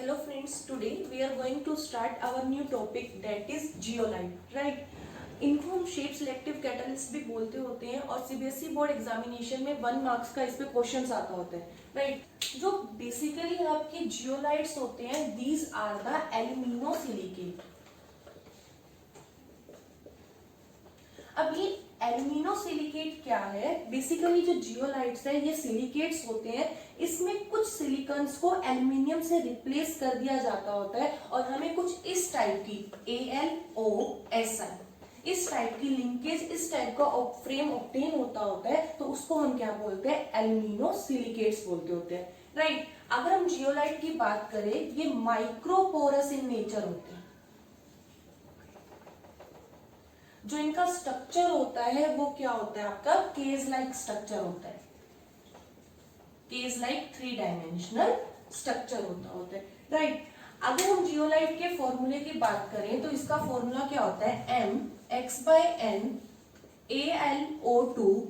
Hello friends, today we are going to start our new topic that is zeolite, right? इनको हम shape selective catalyst भी बोलते होते हैं और सीबीएसई बोर्ड एग्जामिनेशन में 1 मार्क्स का इस पे क्वेश्चन आता होता है, राइट? जो बेसिकली आपके जियोलाइट्स होते हैं, these are the aluminosilicate. अब ये एल्यूमिनो सिलिकेट क्या है? बेसिकली जो जियोलाइट्स है ये सिलिकेट्स होते हैं। इसमें कुछ सिलिकॉन्स को एल्यूमिनियम से रिप्लेस कर दिया जाता होता है और हमें कुछ इस टाइप की AlOSi इस टाइप की लिंकेज, इस टाइप का फ्रेम ऑब्टेन होता है, तो उसको हम क्या बोलते हैं? एल्यूमिनो सिलिकेट्स बोलते होते हैं, राइट? अगर हम जियोलाइट की बात करें, ये माइक्रोपोरस इन नेचर होते हैं। जो इनका स्ट्रक्चर होता है वो क्या होता है? आपका केज लाइक स्ट्रक्चर होता है। केज लाइक 3 डायमेंशनल स्ट्रक्चर होता है, राइट? अगर हम जियोलाइट के फॉर्मूले की बात करें तो इसका फॉर्मूला क्या होता है? mx/n AlO2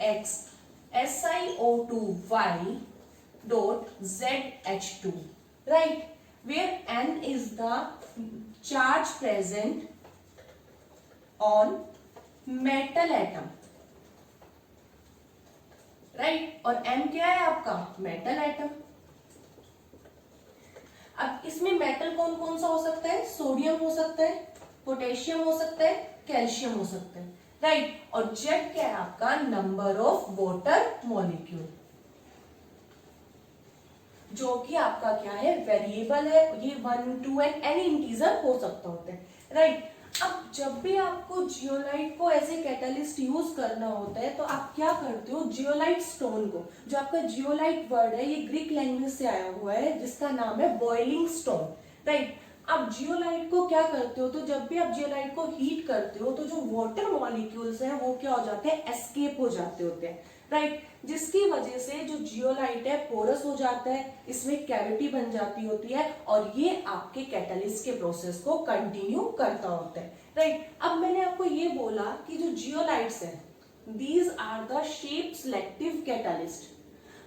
x SiO2y dot ZH2, right? Where n is the charge present on metal atom, right? और M क्या है आपका? Metal atom. अब इसमें मेटल कौन कौन सा हो सकता है? सोडियम हो सकता है, पोटेशियम हो सकता है, कैल्शियम हो सकता है, राइट? और Z क्या है आपका? नंबर ऑफ वाटर मॉलिक्यूल, जो कि आपका क्या है? वेरिएबल है। ये 1, 2 एंड एनी इंटीजर हो सकता होता है, राइट? अब जब भी आपको जियोलाइट को एज ए कैटलिस्ट यूज करना होता है तो आप क्या करते हो? जियोलाइट स्टोन को, जो आपका जियोलाइट वर्ड है ये ग्रीक लैंग्वेज से आया हुआ है जिसका नाम है बॉइलिंग स्टोन, राइट? आप जियोलाइट को क्या करते हो? तो जब भी आप जियोलाइट को हीट करते हो तो जो वाटर मॉलिक्यूल्स हैं वो क्या हो जाते हैं? एस्केप हो जाते होते हैं, राइट? जिसकी वजह से जो जियोलाइट है पोरस हो जाता है, इसमें कैविटी बन जाती होती है और ये आपके कैटलिस्ट के प्रोसेस को कंटिन्यू करता होता है, राइट? अब मैंने आपको ये बोला कि जो जियोलाइट्स है these are the shape selective catalyst.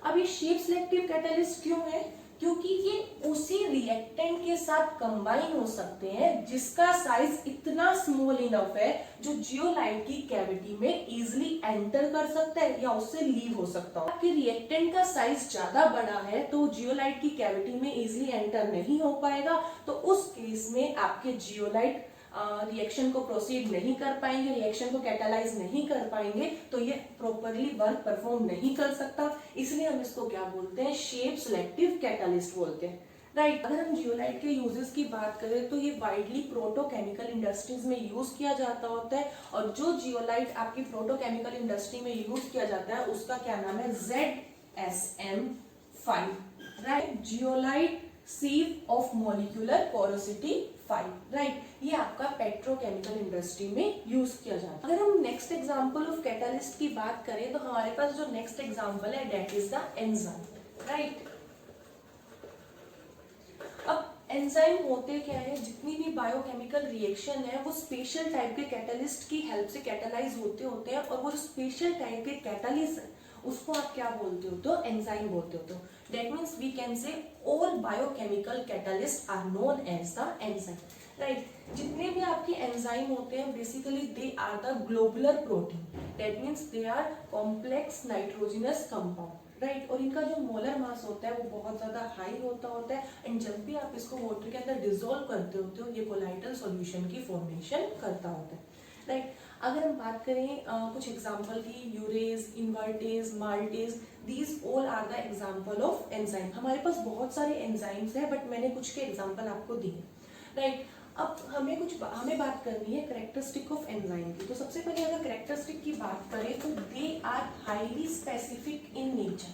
अब ये शेप सिलेक्टिव कैटलिस्ट क्यों है? क्योंकि ये उसी रिएक्टेंट के साथ कंबाइन हो सकते हैं जिसका साइज इतना स्मॉल इनफ है जो जियोलाइट की कैविटी में इजीली एंटर कर सकता है या उससे लीव हो सकता है। आपके रिएक्टेंट का साइज ज्यादा बड़ा है तो जियोलाइट की कैविटी में इजीली एंटर नहीं हो पाएगा, तो उस केस में आपके जियोलाइट रिएक्शन को प्रोसीड नहीं कर पाएंगे, रिएक्शन को कैटालाइज नहीं कर पाएंगे, तो ये प्रॉपरली वर्क परफॉर्म नहीं कर सकता। इसलिए हम इसको क्या बोलते हैं? शेप सिलेक्टिव कैटालिस्ट बोलते हैं, राइट? अगर हम जियोलाइट के यूजेस की बात करें तो ये वाइडली प्रोटोकेमिकल इंडस्ट्रीज में यूज किया जाता होता है और जो जियोलाइट आपकी प्रोटोकेमिकल इंडस्ट्री में यूज किया जाता है उसका क्या नाम है? ZSM5, right? Zeolite sieve of molecular porosity 5, right? ये आपका पेट्रोकेमिकल इंडस्ट्री में यूज किया जाता है। अगर हम नेक्स्ट एग्जांपल ऑफ कैटलिस्ट की बात करें तो हमारे पास जो नेक्स्ट एग्जांपल है that is the enzyme, right? अब एंजाइम होते क्या है? जितनी भी बायोकेमिकल रिएक्शन है वो स्पेशल टाइप के कैटलिस्ट की हेल्प से कैटलाइज होते हैं और वो स्पेशल टाइप के कैटलिस्ट है उसको आप क्या बोलते हो? तो एंजाइम बोलते हो। तो that means we can say all biochemical catalyst are known as the enzyme, right? जितने भी आपके एंजाइम होते हैं basically they are the globular protein, that means they are complex nitrogenous compound, right? और इनका जो मोलर मास होता है वो बहुत ज्यादा हाई होता है एंड जब भी आप इसको वाटर के अंदर डिसॉल्व करते होते हो ये कोलाइडल सॉल्यूशन की फॉर्मेशन करता होता है, राइट? अगर हम बात करें कुछ एग्जांपल की, urease, invertase, maltase, these all are the example of enzyme. हमारे पास बहुत सारे एंजाइम्स हैं बट मैंने कुछ के एग्जांपल आपको दिए, राइट? अब हमें बात करनी है कैरेक्टरिस्टिक ऑफ एंजाइम की। तो सबसे पहले अगर कैरेक्टरिस्टिक की बात करें तो they are highly specific in nature,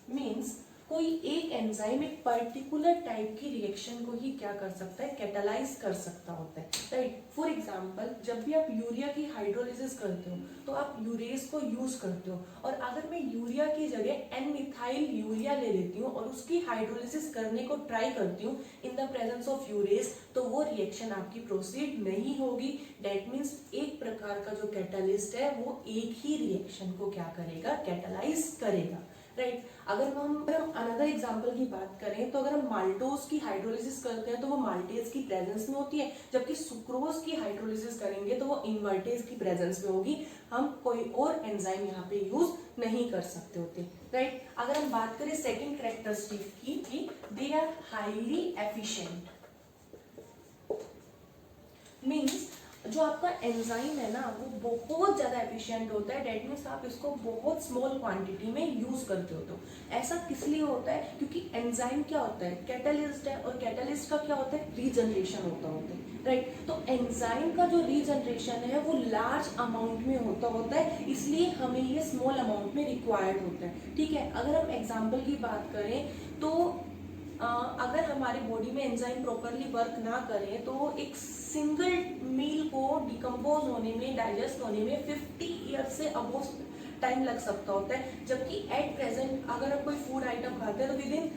means कोई एक एंजाइम एक पर्टिकुलर टाइप की रिएक्शन को ही क्या कर सकता है? कैटालाइज कर सकता होता है, राइट? फॉर एग्जांपल जब भी आप यूरिया की हाइड्रोलिसिस करते हो तो आप यूरेज को यूज करते हो और अगर मैं यूरिया की जगह एन मिथाइल यूरिया ले लेती हूँ और उसकी हाइड्रोलिसिस करने को ट्राई करती हूँ in the presence of urease तो वो रिएक्शन आपकी प्रोसीड नहीं होगी। दैट मीन्स एक प्रकार का जो कैटालिस्ट है वो एक ही रिएक्शन को क्या करेगा? कैटालाइज करेगा, राइट। अगर हम अनदर एग्जांपल की बात करें तो अगर हम माल्टोज की हाइड्रोलिसिस करते हैं तो वो माल्टेज की प्रेजेंस में होती है, जबकि सुक्रोज की हाइड्रोलिसिस करेंगे तो वो इनवर्टेज की प्रेजेंस में होगी। हम कोई और एंजाइम यहाँ पे यूज नहीं कर सकते होते, राइट। अगर हम बात करें सेकेंड कैरेक्टरिस्टिक की, they are highly efficient, means जो आपका एंजाइम है ना वो बहुत ज्यादा एफिशिएंट होता है। डेट मीन्स आप इसको बहुत स्मॉल क्वांटिटी में यूज करते हो। ऐसा किस लिए होता है, क्योंकि एंजाइम क्या होता है, कैटलिस्ट है, और कैटलिस्ट का क्या होता है, रीजनरेशन होता है, राइट। तो एंजाइम का जो रीजनरेशन है वो लार्ज अमाउंट में होता है, इसलिए हमें ये स्मॉल अमाउंट में रिक्वायर्ड होता है, ठीक है। अगर हम एग्जाम्पल की बात करें तो अगर हमारी बॉडी में एंजाइम प्रॉपरली वर्क ना करें तो एक सिंगल मील को डिकम्पोज होने में, डाइजेस्ट होने में 50 ईयर से अबोव टाइम लग सकता होता है। जबकि एट प्रेजेंट अगर हम कोई फूड आइटम खाते हैं तो विद इन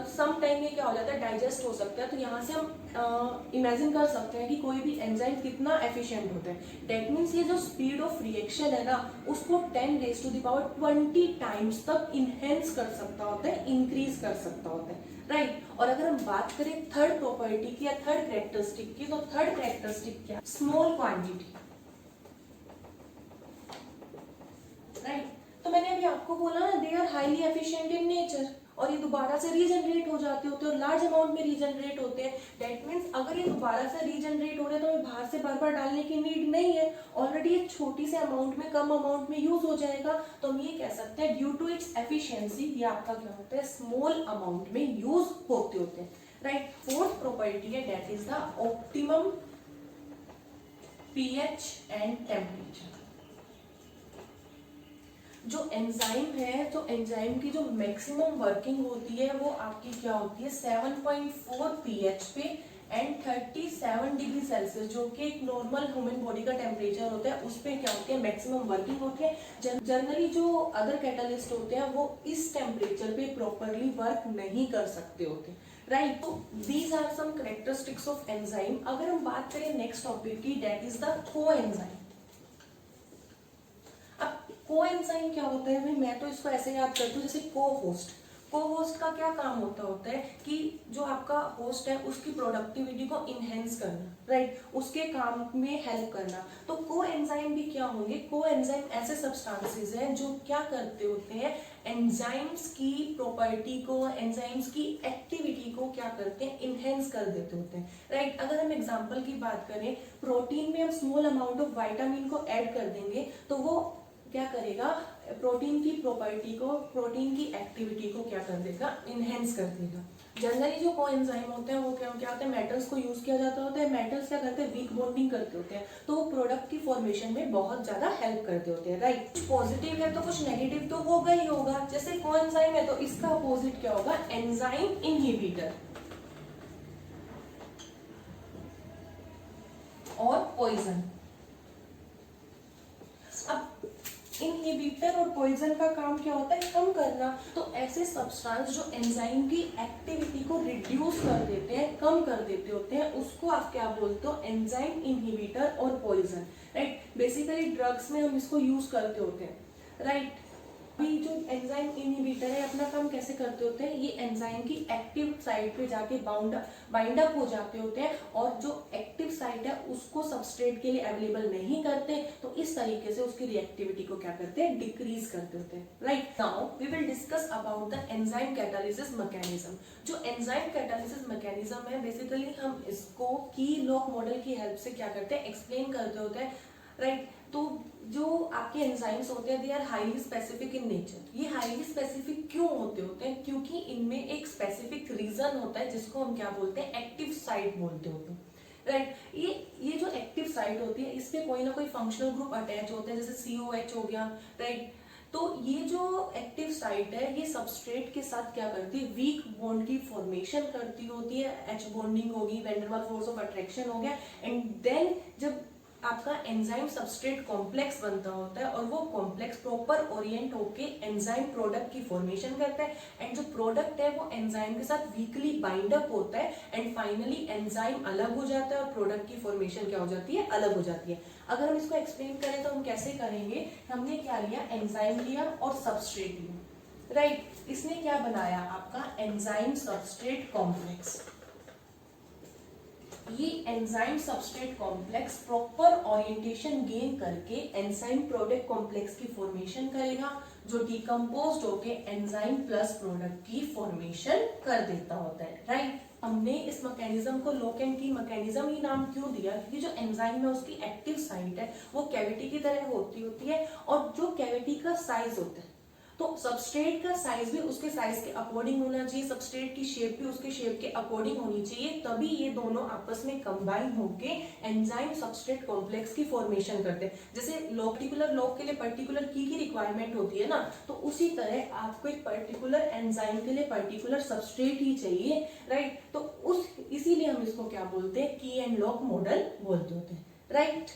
सम टाइम में क्या हो जाता है, डाइजेस्ट हो सकता है। तो यहाँ से हम इमेजिन कर सकते हैं कि कोई भी एंजाइम कितना एफिशिएंट होता है। डेट मीन्स ये जो स्पीड ऑफ रिएक्शन है ना उसको 10⁻20 टाइम्स तक इनहेंस कर सकता होता है, इंक्रीज कर सकता होता है, राइट। और अगर हम बात करें थर्ड प्रॉपर्टी की या थर्ड कैरेक्टरिस्टिक की, तो थर्ड कैरेक्टरिस्टिक क्या, स्मॉल क्वांटिटी, राइट। तो मैंने अभी आपको बोला ना, they are highly efficient in nature, और ये दोबारा से रीजनरेट हो जाते होते हैं और लार्ज अमाउंट में रीजनरेट होते हैं। दैट मीन्स अगर ये दोबारा से रीजनरेट हो रहे हैं तो हमें बाहर से बार बार डालने की नीड नहीं है, ऑलरेडी ये छोटी से अमाउंट में, कम अमाउंट में यूज हो जाएगा। तो हम ये कह सकते हैं ड्यू टू इट्स एफिशिएंसी ये आपका क्या होता है, स्मॉल अमाउंट में यूज होते हैं, राइट। फोर्थ प्रॉपर्टी है that is the optimum pH and temperature. जो एंजाइम है, तो एंजाइम की जो मैक्सिमम वर्किंग होती है वो आपकी क्या होती है, 7.4 पीएच पे एंड 37 डिग्री सेल्सियस, जो कि एक नॉर्मल ह्यूमन बॉडी का टेम्परेचर होता है, उस पे क्या होती है, मैक्सिमम वर्किंग होती है। जनरली जो अदर कैटलिस्ट होते हैं वो इस टेम्परेचर पे प्रॉपरली वर्क नहीं कर सकते होते, राइट। तो these are some characteristics of enzyme. अगर हम बात करें नेक्स्ट टॉपिक की, that is the coenzyme. Coenzyme क्या होता है भाई, मैं तो इसको ऐसे याद करती हूँ जैसे को-होस्ट। को-होस्ट का क्या काम होता है कि जो आपका होस्ट है उसकी प्रोडक्टिविटी को इनहेंस करना, राइट, उसके काम में हेल्प करना। तो कोएंजाइम भी क्या होंगे, कोएंजाइम ऐसे सब्सटेंसेस हैं जो क्या करते होते हैं, एंजाइम्स की प्रॉपर्टी को, एंजाइम्स की एक्टिविटी को क्या करते हैं, इनहेंस कर देते होते हैं, राइट। अगर हम एग्जांपल की बात करें, प्रोटीन में हम स्मॉल अमाउंट ऑफ विटामिन को ऐड कर देंगे तो वो क्या करेगा, प्रोटीन की प्रॉपर्टी को, प्रोटीन की एक्टिविटी को क्या कर देगा, इनहेंस कर देगा। जनरली जो कोएंजाइम होते हैं वो क्या होते हैं, मेटल्स को यूज किया जाता होता है। मेटल्स क्या करते हैं, वीक बॉन्डिंग करते होते हैं, तो वो प्रोडक्ट की फॉर्मेशन में बहुत ज्यादा हेल्प करते होते हैं, राइट। कुछ पॉजिटिव है तो कुछ नेगेटिव तो होगा ही होगा। जैसे कोएंजाइम है तो इसका अपोजिट क्या होगा, एंजाइम इनहिबिटर और पॉइजन। अब इनहिबिटर और पॉइजन का काम क्या होता है, कम करना। तो ऐसे सब्सटेंस जो एंजाइम की एक्टिविटी को रिड्यूस कर देते हैं, कम कर देते होते हैं, उसको आप क्या बोलते हो, एंजाइम इनहिबिटर और पॉइजन, राइट। बेसिकली ड्रग्स में हम इसको यूज करते होते हैं, राइट। अभी जो एंजाइम इनहिबिटर है अपना काम कैसे करते होते हैं, ये एंजाइम की एक्टिव साइट पे जाके बाइंड अप हो जाते होते हैं, और जो एक्टिव साइट है उसको सबस्ट्रेट के लिए अवेलेबल नहीं करते, तो इस तरीके से उसकी रिएक्टिविटी को क्या करते हैं, डिक्रीज करते होते हैं, right. Now we will discuss about the enzyme catalysis mechanism. जो एंजाइम कैटालिसिस मैकेनिज्म है, बेसिकली हम इसको कीलॉक मॉडल की हेल्प से क्या करते हैं, एक्सप्लेन करते होते हैं, राइट। तो जो आपके एंजाइम्स होते हैं, they are highly specific in nature. ये हाईली स्पेसिफिक क्यों होते हैं, क्योंकि इनमें एक स्पेसिफिक रीजन होता है जिसको हम क्या बोलते हैं, एक्टिव साइट बोलते होते हैं, राइट। ये जो एक्टिव साइट होती है इस पे कोई ना कोई फंक्शनल ग्रुप अटैच होते हैं, जैसे COH हो गया, राइट। तो ये जो एक्टिव साइट है ये सबस्ट्रेट के साथ क्या करती है, वीक बॉन्ड की फॉर्मेशन करती होती है, H बॉन्डिंग होगी, van der Waals force of attraction हो गया, एंड देन जब आपका एंजाइम सबस्ट्रेट कॉम्प्लेक्स बनता होता है और वो कॉम्प्लेक्स प्रॉपर ओरिएंट होके एंजाइम प्रोडक्ट की फॉर्मेशन करता है, एंड जो प्रोडक्ट है वो एंजाइम के साथ वीकली बाइंड अप होता है, एंड फाइनली एंजाइम अलग हो जाता है और प्रोडक्ट की फॉर्मेशन क्या हो जाती है, अलग हो जाती है। अगर हम इसको एक्सप्लेन करें तो हम कैसे करेंगे, हमने क्या लिया, एंजाइम लिया और सबस्ट्रेट लिया, राइट। इसने क्या बनाया आपका एंजाइम सबस्ट्रेट कॉम्प्लेक्स। ये enzyme substrate complex proper orientation gain करके एंजाइम प्रोडक्ट कॉम्प्लेक्स की फॉर्मेशन करेगा, जो डिकम्पोज्ड होके एंजाइम प्लस प्रोडक्ट की फॉर्मेशन कर देता होता है, राइट। हमने इस मैकेनिज्म को लॉक एंड की मैकेनिज्म ही नाम क्यों दिया, क्योंकि जो एंजाइम है उसकी एक्टिव साइट है वो कैविटी की तरह होती है, और जो कैविटी का साइज होता है तो सबस्ट्रेट का साइज भी उसके साइज के अकॉर्डिंग होना चाहिए, सबस्ट्रेट की शेप भी उसके शेप के अकॉर्डिंग होनी चाहिए, तभी ये दोनों आपस में कंबाइन होके एंजाइम सबस्ट्रेट कॉम्प्लेक्स की फॉर्मेशन करते हैं। जैसे पर्टिकुलर लॉक के लिए पर्टिकुलर की रिक्वायरमेंट होती है ना, तो उसी तरह आपको एक पर्टिकुलर एंजाइम के लिए पर्टिकुलर सबस्ट्रेट ही चाहिए, राइट। तो उस इसीलिए हम इसको क्या बोलते हैं, की एंड लॉक मॉडल बोलते होते हैं, राइट।